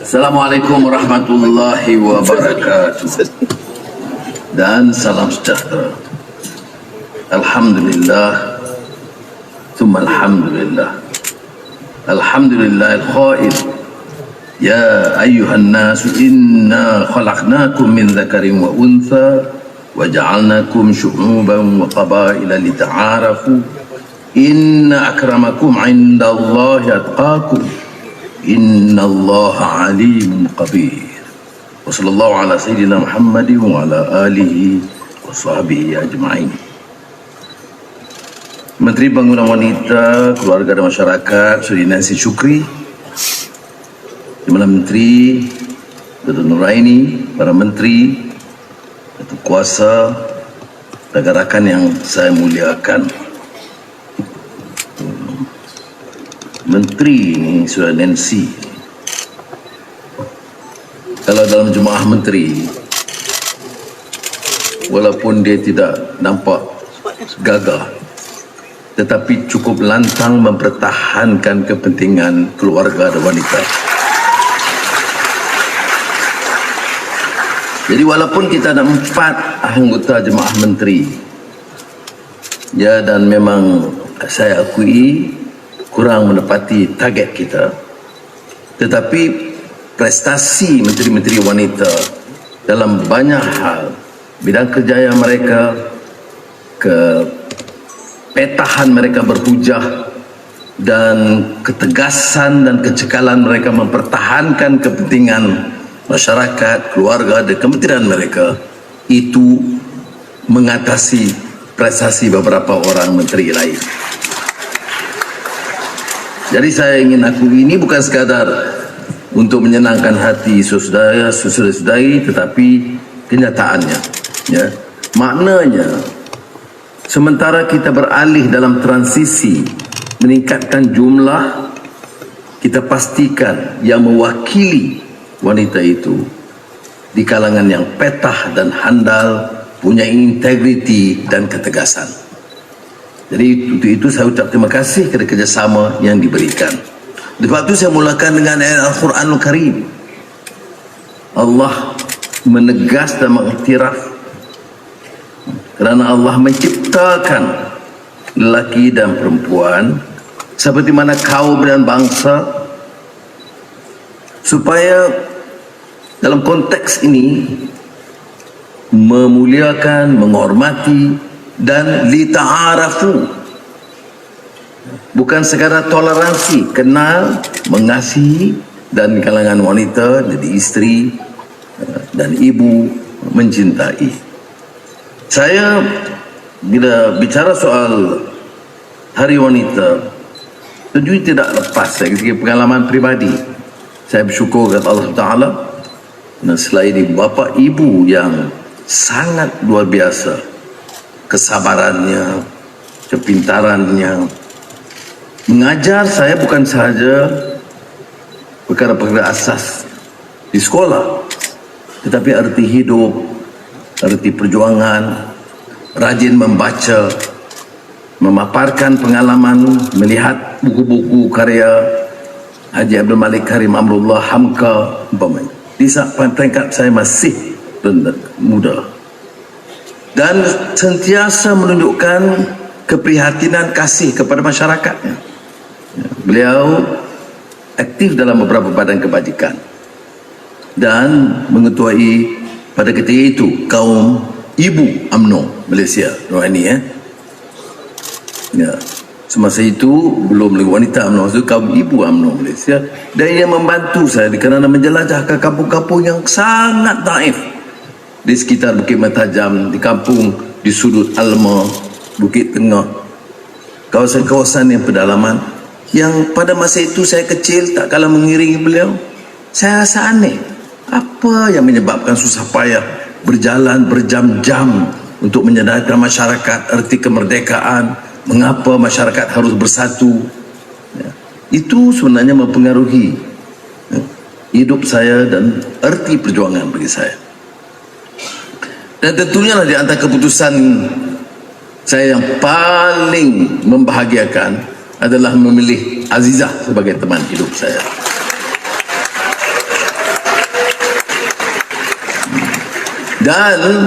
Assalamualaikum warahmatullahi wabarakatuh. Dan salam sejahtera. Alhamdulillah Thumma alhamdulillah. Alhamdulillah al-khair Ya ayyuhan nasu inna khalaqnakum min dzakarin wa untha wa ja'alnakum syu'uban wa qabaila lita'arafu inna akramakum 'indallahi atqakum innallaha alimun qabir. Wa sallallahu ala sayyidina Muhammadin wa ala alihi wa sahbihi ajma'in. Menteri Pembangunan Wanita, Keluarga dan Masyarakat Suri Nancy Syukri, di mana Menteri Datuk Nuraini, para Menteri, Datuk Kuasa, rakan-rakan yang saya muliakan. Menteri ini sudah Nancy. Kalau dalam jemaah menteri, walaupun dia tidak nampak gagah, tetapi cukup lantang mempertahankan kepentingan keluarga dan wanita. Jadi walaupun kita ada 4 anggota jemaah menteri, ya, dan memang saya akui kurang menepati target kita, tetapi prestasi menteri-menteri wanita dalam banyak hal, bidang kerjaya mereka, kepetahan mereka berhujah, dan ketegasan dan kecekalan mereka mempertahankan kepentingan masyarakat, keluarga dan kementerian mereka, itu mengatasi prestasi beberapa orang menteri lain. Jadi saya ingin akui ini bukan sekadar untuk menyenangkan hati saudara-saudari, tetapi kenyataannya, ya, maknanya sementara kita beralih dalam transisi meningkatkan jumlah, kita pastikan yang mewakili wanita itu di kalangan yang petah dan handal, punya integriti dan ketegasan. Jadi untuk itu saya ucap terima kasih kepada kerjasama yang diberikan. Sebab itu saya mulakan dengan ayat Al-Quranul Karim. Allah menegas dan mengiktiraf kerana Allah menciptakan lelaki dan perempuan seperti mana kaum dan bangsa, supaya dalam konteks ini memuliakan, menghormati dan lita'arafu, bukan sekadar toleransi, kenal, mengasihi, dan di kalangan wanita jadi isteri dan ibu mencintai. Saya bila bicara soal Hari Wanita, tentu tidak lepas dari segi pengalaman pribadi. Saya bersyukur kepada Allah Ta'ala, dan selain ini bapa ibu yang sangat luar biasa, kesabarannya, kepintarannya, mengajar saya bukan sahaja perkara-perkara asas di sekolah, tetapi arti hidup, arti perjuangan, rajin membaca, memaparkan pengalaman, melihat buku-buku karya Haji Abdul Malik Karim Amrullah Hamka umpamanya. Di saat peringkat saya masih muda, dan sentiasa menunjukkan keprihatinan kasih kepada masyarakatnya. Beliau aktif dalam beberapa badan kebajikan dan mengetuai pada ketika itu kaum ibu UMNO Malaysia. Ya. Semasa itu belum lagi wanita UMNO, itu kaum ibu UMNO Malaysia, dan ia membantu saya kerana menjelajah ke kampung-kampung yang sangat daif di sekitar Bukit Mertajam, di kampung di sudut Alma, Bukit Tengah, kawasan-kawasan yang pedalaman, yang pada masa itu saya kecil tak kalah mengiringi beliau. Saya rasa aneh, apa yang menyebabkan susah payah berjalan berjam-jam untuk menyadarkan masyarakat erti kemerdekaan, mengapa masyarakat harus bersatu, ya. Itu sebenarnya mempengaruhi, ya, hidup saya dan erti perjuangan bagi saya. Dan tentunya lah di antara keputusan saya yang paling membahagiakan adalah memilih Azizah sebagai teman hidup saya. Dan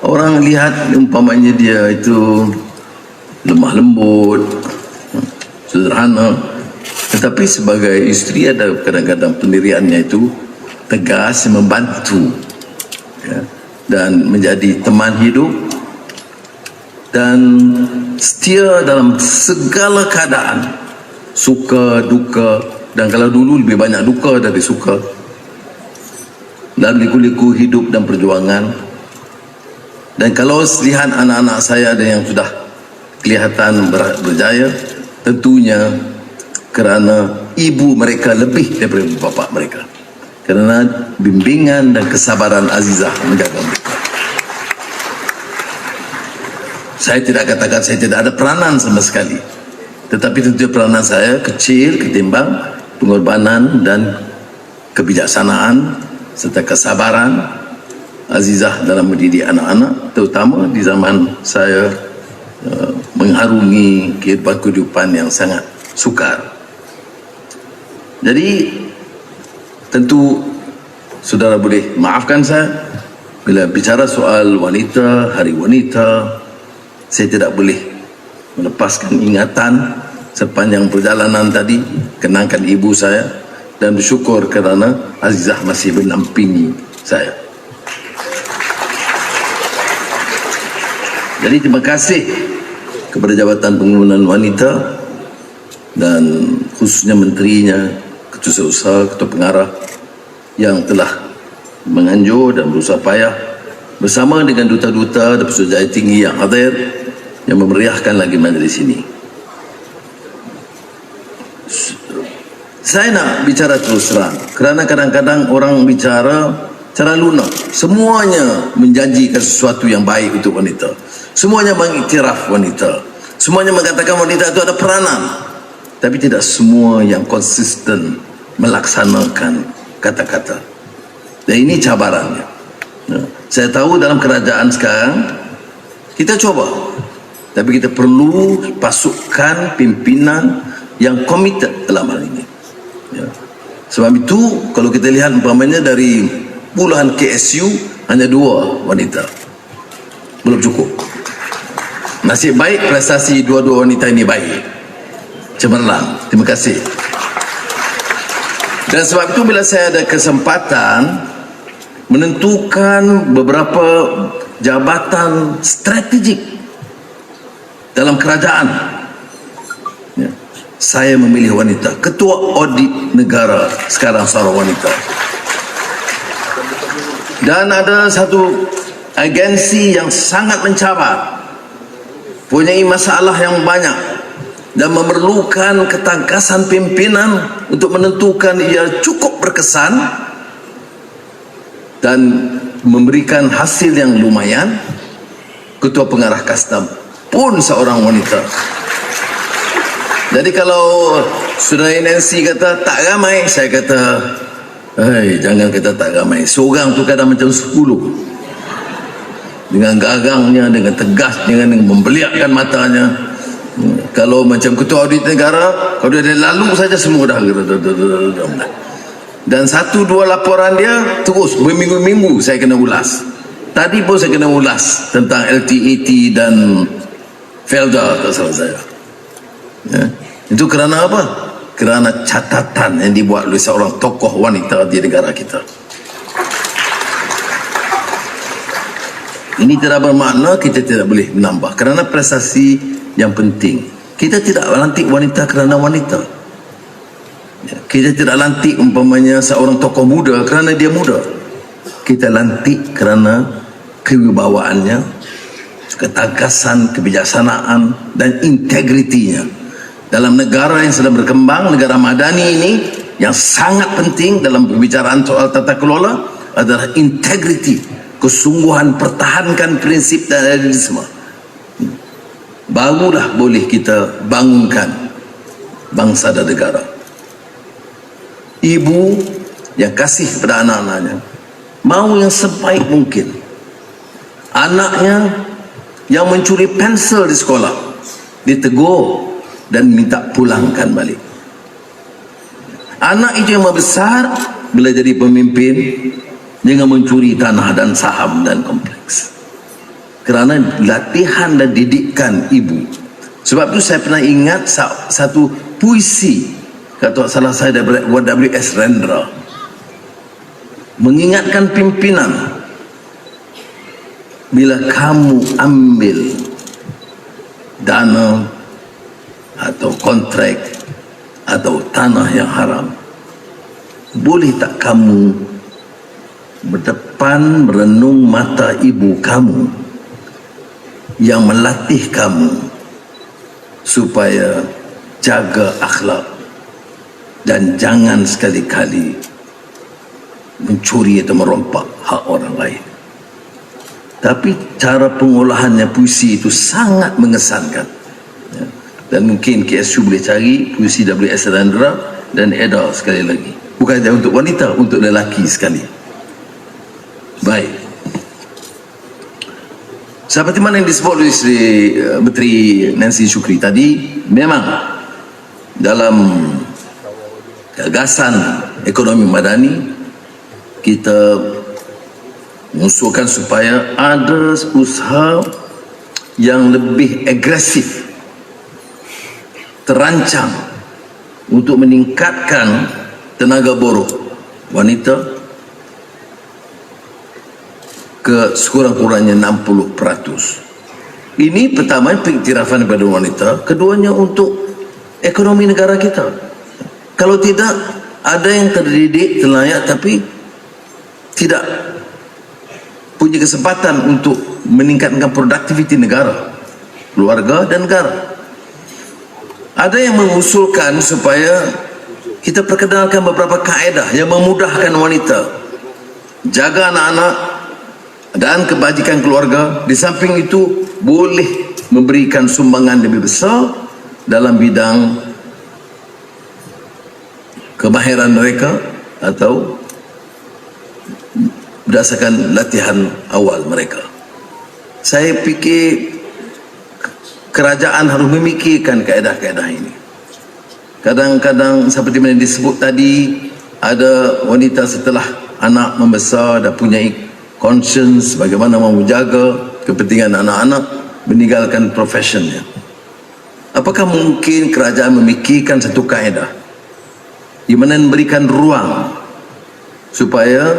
orang lihat umpamanya dia itu lemah lembut, sederhana, tetapi sebagai isteri ada kadang-kadang pendiriannya itu tegas, membantu, ya, dan menjadi teman hidup dan setia dalam segala keadaan, suka duka. Dan kalau dulu lebih banyak duka dari suka, dalam liku-liku hidup dan perjuangan. Dan kalau lihat anak-anak saya ada yang sudah kelihatan berjaya, tentunya kerana ibu mereka lebih daripada bapa mereka, kerana bimbingan dan kesabaran Azizah menjaga mereka. Saya tidak katakan saya tidak ada peranan sama sekali, tetapi tentu peranan saya kecil ketimbang pengorbanan dan kebijaksanaan serta kesabaran Azizah dalam mendidik anak-anak, terutama di zaman saya mengharungi kehidupan yang sangat sukar. Jadi tentu saudara boleh maafkan saya bila bicara soal wanita, hari wanita, saya tidak boleh melepaskan ingatan sepanjang perjalanan tadi, kenangkan ibu saya, dan bersyukur kerana Azizah masih menampingi saya. Jadi terima kasih kepada Jabatan Pengembangan Wanita dan khususnya menterinya, ketua usaha, ketua pengarah yang telah menganjur dan berusaha payah bersama dengan duta-duta dan pesuruhjaya tinggi yang hadir yang memeriahkan lagi majlis ini. Saya nak bicara terus terang kerana kadang-kadang orang bicara cara lunak, semuanya menjanjikan sesuatu yang baik untuk wanita, semuanya mengiktiraf wanita, semuanya mengatakan wanita itu ada peranan, tapi tidak semua yang konsisten melaksanakan kata-kata. Dan ini cabarannya. Saya tahu dalam kerajaan sekarang kita coba, tapi kita perlu pasukan pimpinan yang komited dalam hal ini, ya. Sebab itu kalau kita lihat umpamanya dari puluhan KSU hanya 2 wanita, belum cukup. Nasib baik prestasi dua-dua wanita ini baik, cemerlang. Terima kasih. Dan sebab itu bila saya ada kesempatan menentukan beberapa jabatan strategik dalam kerajaan, ya, saya memilih wanita. Ketua Audit Negara sekarang seorang wanita. Dan ada satu agensi yang sangat mencabar, punyai masalah yang banyak dan memerlukan ketangkasan pimpinan untuk menentukan ia cukup berkesan dan memberikan hasil yang lumayan. Ketua Pengarah Kastam pun seorang wanita. Jadi kalau Saudara Nancy kata tak ramai, saya kata, hei, jangan kata tak ramai. Seorang tu kadang macam 10, dengan gagangnya, dengan tegasnya, dengan membeliakkan matanya. Kalau macam Ketua Audit Negara, kalau dia lalu saja semua dah. Dan 1-2 laporan dia terus berminggu-minggu saya kena ulas. Tadi pun saya kena ulas tentang LTAT dan Felda, tak salah saya, ya. Itu kerana apa? Kerana catatan yang dibuat oleh seorang tokoh wanita di negara kita. Ini tidak bermakna kita tidak boleh menambah, kerana prestasi yang penting. Kita tidak lantik wanita kerana wanita. Kita tidak lantik umpamanya seorang tokoh muda kerana dia muda. Kita lantik kerana kewibawaannya, ketangkasan, kebijaksanaan dan integritinya. Dalam negara yang sedang berkembang, negara madani ini, yang sangat penting dalam pembicaraan soal tata kelola adalah integriti, kesungguhan pertahankan prinsip dan idealisme. Barulah boleh kita bangunkan bangsa dan negara. Ibu yang kasih pada anak-anaknya, mau yang sebaik mungkin. Anaknya yang mencuri pensel di sekolah ditegur dan minta pulangkan balik. Anak itu yang membesar bila jadi pemimpin Jangan mencuri tanah dan saham dan kompleks. Kerana latihan dan didikan ibu. Sebab tu saya pernah ingat satu puisi kata salah saya daripada W.S. Rendra, mengingatkan pimpinan, bila kamu ambil dana atau kontrak atau tanah yang haram, boleh tak kamu berdepan merenung mata ibu kamu yang melatih kamu supaya jaga akhlak dan jangan sekali-kali mencuri atau merompak hak orang lain. Tapi cara pengolahannya puisi itu sangat mengesankan, ya. Dan mungkin KSU boleh cari puisi W.S. Rendra dan Eda sekali lagi, bukan saja untuk wanita, untuk lelaki sekali. Baik, seperti mana yang disebut oleh Menteri Nancy Shukri tadi, memang dalam gagasan ekonomi madani kita mengusulkan supaya ada usaha yang lebih agresif, terancang untuk meningkatkan tenaga buruh wanita ke sekurang-kurangnya 60%. Ini pertama pengiktirafan kepada wanita, keduanya untuk ekonomi negara kita. Kalau tidak, ada yang terdidik, terlayak, tapi tidak punya kesempatan untuk meningkatkan produktiviti negara, keluarga dan negara. Ada yang mengusulkan supaya kita perkenalkan beberapa kaedah yang memudahkan wanita jaga anak-anak dan kebajikan keluarga. Di samping itu boleh memberikan sumbangan lebih besar dalam bidang kemahiran mereka atau berdasarkan latihan awal mereka. Saya fikir kerajaan harus memikirkan kaedah-kaedah ini. Kadang-kadang seperti yang disebut tadi, ada wanita setelah anak membesar dah punya conscience bagaimana mahu jaga kepentingan anak-anak, meninggalkan profesionnya. Apakah mungkin kerajaan memikirkan satu kaedah di mana memberikan ruang supaya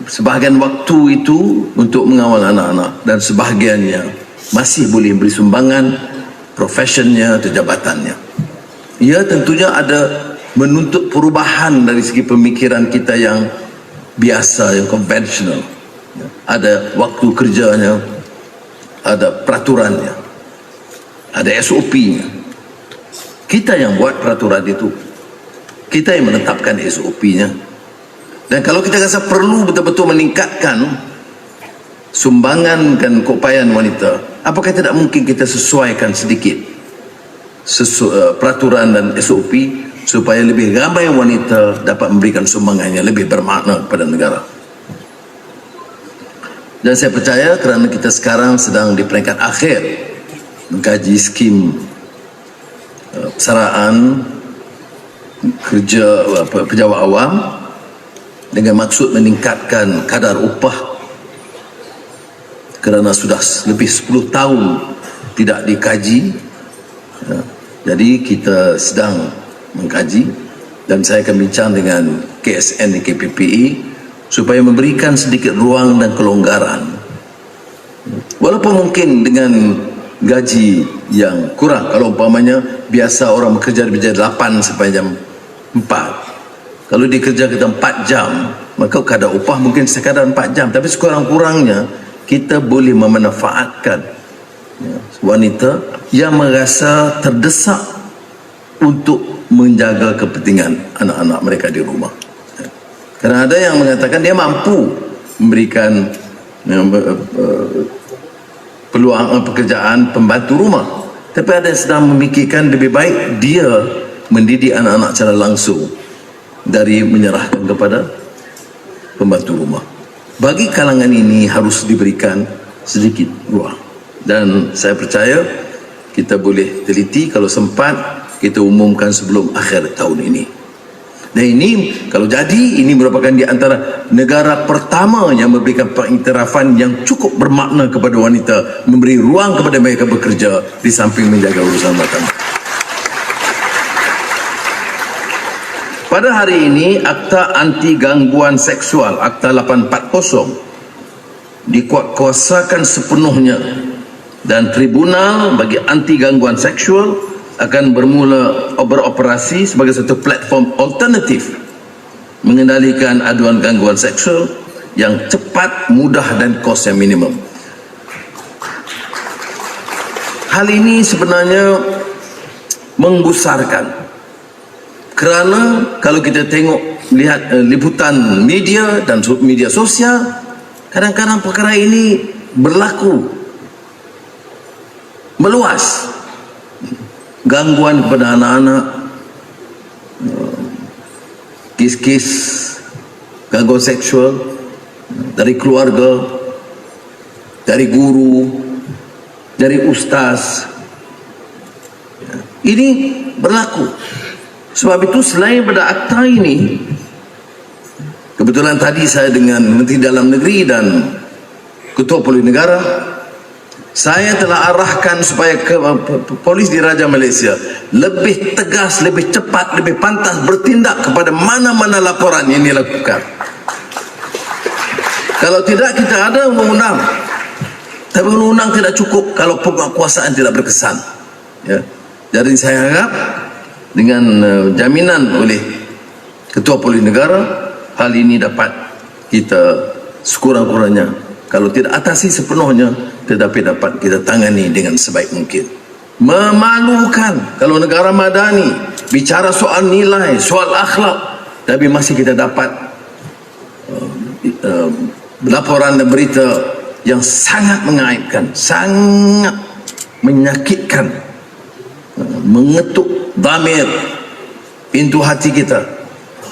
sebahagian waktu itu untuk mengawal anak-anak dan sebahagiannya masih boleh beri sumbangan profesionnya atau jabatannya. Ya, tentunya ada menuntut perubahan dari segi pemikiran kita yang biasa, yang konvensional. Ada waktu kerjanya, ada peraturannya, ada SOP-nya. Kita yang buat peraturan itu, kita yang menetapkan SOP-nya. Dan kalau kita rasa perlu betul-betul meningkatkan sumbangan dan keupayaan wanita, apakah tidak mungkin kita sesuaikan sedikit peraturan dan SOP supaya lebih ramai wanita dapat memberikan sumbangan yang lebih bermakna kepada negara. Dan saya percaya kerana kita sekarang sedang di peringkat akhir mengkaji skim persaraan kerja pejabat awam dengan maksud meningkatkan kadar upah, kerana sudah lebih 10 tahun tidak dikaji, ya. Jadi kita sedang mengkaji dan saya akan bincang dengan KSN dan KPPE supaya memberikan sedikit ruang dan kelonggaran, walaupun mungkin dengan gaji yang kurang. Kalau umpamanya biasa orang bekerja dari jam 8 sampai jam 4, kalau dikerja kita 4 jam, maka kadar upah mungkin sekadar 4 jam, tapi sekurang-kurangnya kita boleh memanfaatkan, ya, wanita yang merasa terdesak untuk menjaga kepentingan anak-anak mereka di rumah. Ya. Kerana ada yang mengatakan dia mampu memberikan peluang pekerjaan pembantu rumah, tapi ada yang sedang memikirkan lebih baik dia mendidik anak-anak secara langsung dari menyerahkan kepada pembantu rumah. Bagi kalangan ini harus diberikan sedikit ruang, dan saya percaya kita boleh teliti, kalau sempat kita umumkan sebelum akhir tahun ini. Dan ini kalau jadi, ini merupakan di antara negara pertama yang memberikan pengiktirafan yang cukup bermakna kepada wanita, memberi ruang kepada mereka bekerja di samping menjaga urusan rumah tangga. Pada hari ini, Akta Anti Gangguan Seksual, Akta 840, dikuatkuasakan sepenuhnya dan Tribunal bagi Anti Gangguan Seksual akan bermula beroperasi sebagai satu platform alternatif mengendalikan aduan gangguan seksual yang cepat, mudah dan kos yang minimum. Hal ini sebenarnya menggusarkan, kerana kalau kita lihat liputan media dan media sosial, kadang-kadang perkara ini berlaku meluas. Gangguan kepada anak-anak, kes-kes gangguan seksual dari keluarga, dari guru, dari ustaz. Ini berlaku. Sebab itu selain pada akta ini, kebetulan tadi saya dengan Menteri Dalam Negeri dan Ketua Polis Negara, saya telah arahkan supaya polis di Raja Malaysia lebih tegas, lebih cepat, lebih pantas bertindak kepada mana-mana laporan yang dilakukan. Kalau tidak, kita ada undang-undang, tapi undang-undang tidak cukup kalau penguasaan tidak berkesan. Ya. Jadi saya harap dengan jaminan oleh Ketua Polis Negara, hal ini dapat kita sekurang-kurangnya, kalau tidak atasi sepenuhnya, tetapi dapat kita tangani dengan sebaik mungkin. Memalukan kalau negara madani bicara soal nilai, soal akhlak, tapi masih kita dapat laporan dan berita yang sangat mengaibkan, sangat menyakitkan, mengetuk dhamir, pintu hati kita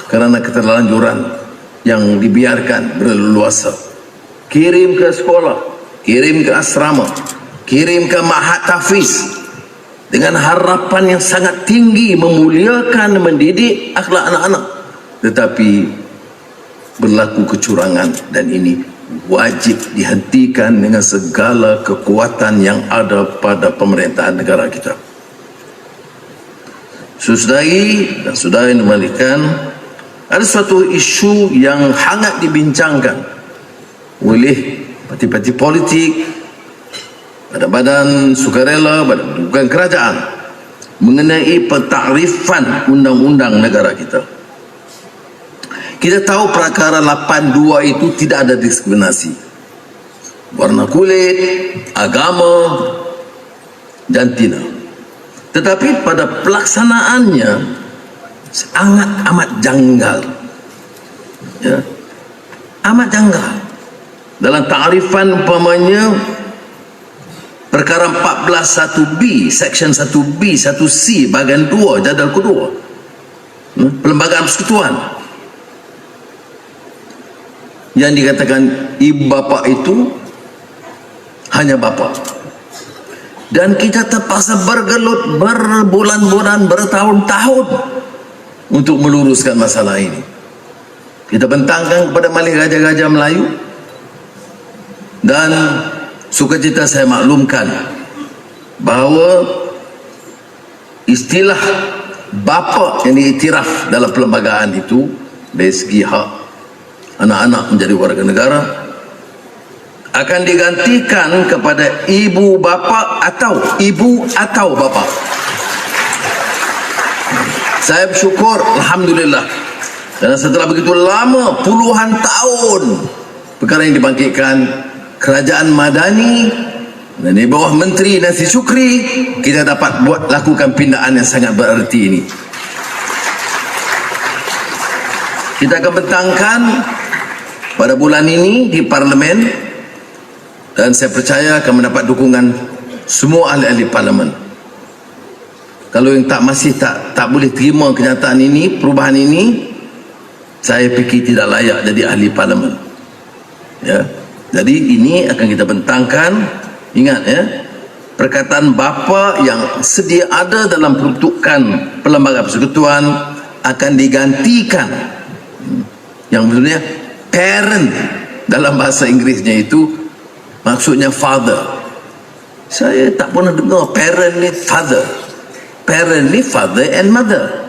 kerana keterlanjuran yang dibiarkan berleluasa. Kirim ke sekolah, kirim ke asrama, kirim ke ma'had tahfiz dengan harapan yang sangat tinggi memuliakan, mendidik akhlak anak-anak, tetapi berlaku kecurangan, dan ini wajib dihentikan dengan segala kekuatan yang ada pada pemerintahan negara kita. Saudari dan saudara yang dimalikan, ada suatu isu yang hangat dibincangkan oleh parti-parti politik, badan-badan sukarela, bukan kerajaan, mengenai pentakrifan undang-undang negara kita. Kita tahu perkara 82 itu tidak ada diskriminasi warna kulit, agama, jantina. Tetapi pada pelaksanaannya sangat amat janggal. Ya. Amat janggal. Dalam takrifan umpamanya perkara 14.1b, section 1b, 1c, bahagian 2, jadual kedua, Perlembagaan Persekutuan, yang dikatakan ibu bapa itu hanya bapa. Dan kita terpaksa bergelut berbulan-bulan, bertahun-tahun untuk meluruskan masalah ini. Kita bentangkan kepada Malik Raja-Raja Melayu, dan sukacita saya maklumkan bahawa istilah bapa yang diiktiraf dalam perlembagaan itu dari segi hak anak-anak menjadi warga negara akan digantikan kepada ibu bapa atau ibu atau bapa. Saya bersyukur, alhamdulillah, dan setelah begitu lama, puluhan tahun, perkara yang dibangkitkan Kerajaan Madani dan di bawah Menteri Nasi Syukri, kita dapat lakukan pindaan yang sangat bererti ini. Kita akan bentangkan pada bulan ini di Parlimen, dan saya percaya akan mendapat dukungan semua ahli-ahli Parlimen. Kalau yang masih tak boleh terima kenyataan ini, perubahan ini, saya fikir tidak layak jadi ahli Parlimen. Ya. Jadi ini akan kita bentangkan. Ingat ya, perkataan bapa yang sedia ada dalam peruntukan Perlembagaan Persekutuan akan digantikan, yang maksudnya parent dalam bahasa Inggrisnya itu maksudnya father. Saya tak pernah dengar parent ni father. Parent ni father and mother.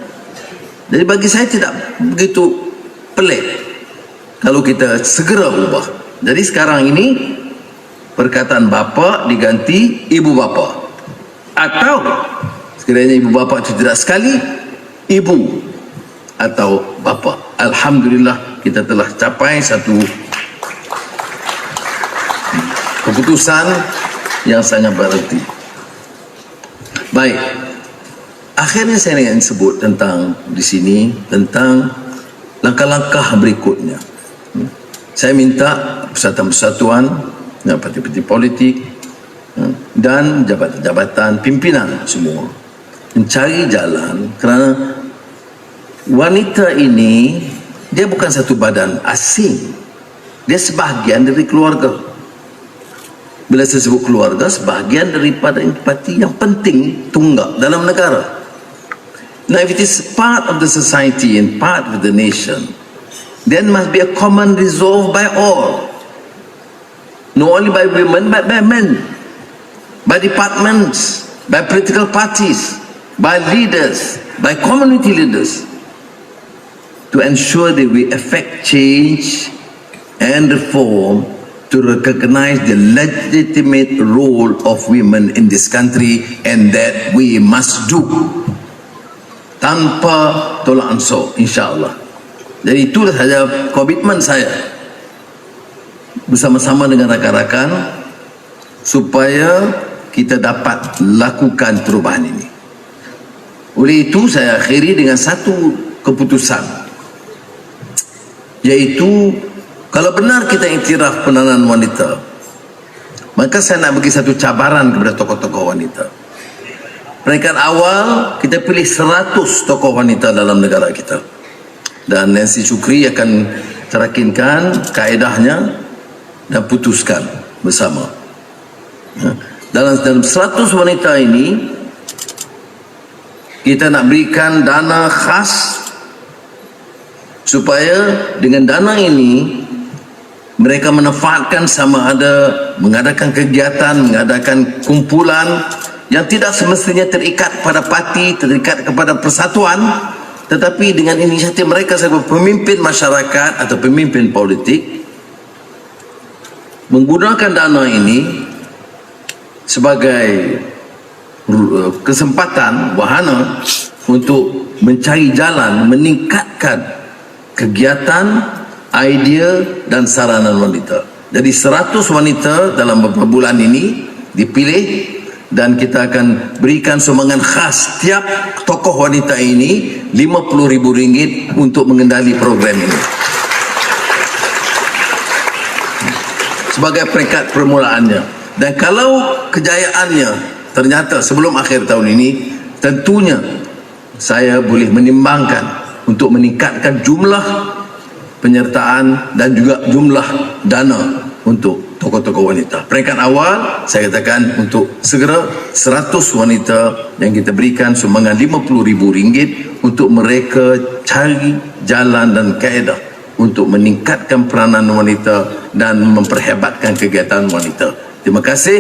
Jadi bagi saya tidak begitu pelik kalau kita segera ubah. Jadi sekarang ini perkataan bapa diganti ibu bapa, atau sekiranya ibu bapa itu tidak sekali, ibu atau bapa. Alhamdulillah kita telah capai satu keputusan yang sangat berarti. Baik, akhirnya saya ingin sebut tentang di sini tentang langkah-langkah berikutnya. Saya minta persatuan-persatuan dan parti-parti politik dan jabatan-jabatan pimpinan semua mencari jalan, kerana wanita ini dia bukan satu badan asing, dia sebahagian dari keluarga. Bila saya sebut keluarga, sebahagian daripada parti yang penting tunggak dalam negara. Now if it is part of the society and part of the nation, then must be a common resolve by all, not only by women but by men, by departments, by political parties, by leaders, by community leaders, to ensure that we effect change and reform to recognize the legitimate role of women in this country, and that we must do tanpa tolak ansur, insyaAllah. Jadi itulah saja komitmen saya bersama-sama dengan rakan-rakan supaya kita dapat lakukan perubahan ini. Oleh itu saya akhiri dengan satu keputusan, iaitu kalau benar kita iktiraf peranan wanita, maka saya nak bagi satu cabaran kepada tokoh-tokoh wanita. Peringkat awal kita pilih 100 tokoh wanita dalam negara kita, dan Nancy Shukri akan terakinkan kaedahnya dan putuskan bersama. Dalam 100 wanita ini kita nak berikan dana khas, supaya dengan dana ini mereka manfaatkan, sama ada mengadakan kegiatan, mengadakan kumpulan yang tidak semestinya terikat pada parti, terikat kepada persatuan, tetapi dengan inisiatif mereka sebagai pemimpin masyarakat atau pemimpin politik, menggunakan dana ini sebagai kesempatan, wahana untuk mencari jalan meningkatkan kegiatan, idea dan saranan wanita. Jadi 100 wanita dalam beberapa bulan ini dipilih, dan kita akan berikan sumbangan khas tiap tokoh wanita ini RM50,000 untuk mengendali program ini sebagai peringkat permulaannya. Dan kalau kejayaannya ternyata sebelum akhir tahun ini, tentunya saya boleh menimbangkan untuk meningkatkan jumlah penyertaan dan juga jumlah dana untuk tokoh-tokoh wanita. Peringkat awal saya katakan untuk segera 100 wanita yang kita berikan sumbangan RM50,000 untuk mereka cari jalan dan kaedah untuk meningkatkan peranan wanita dan memperhebatkan kegiatan wanita. Terima kasih.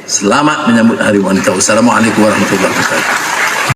Selamat menyambut Hari Wanita. Wassalamualaikum warahmatullahi wabarakatuh.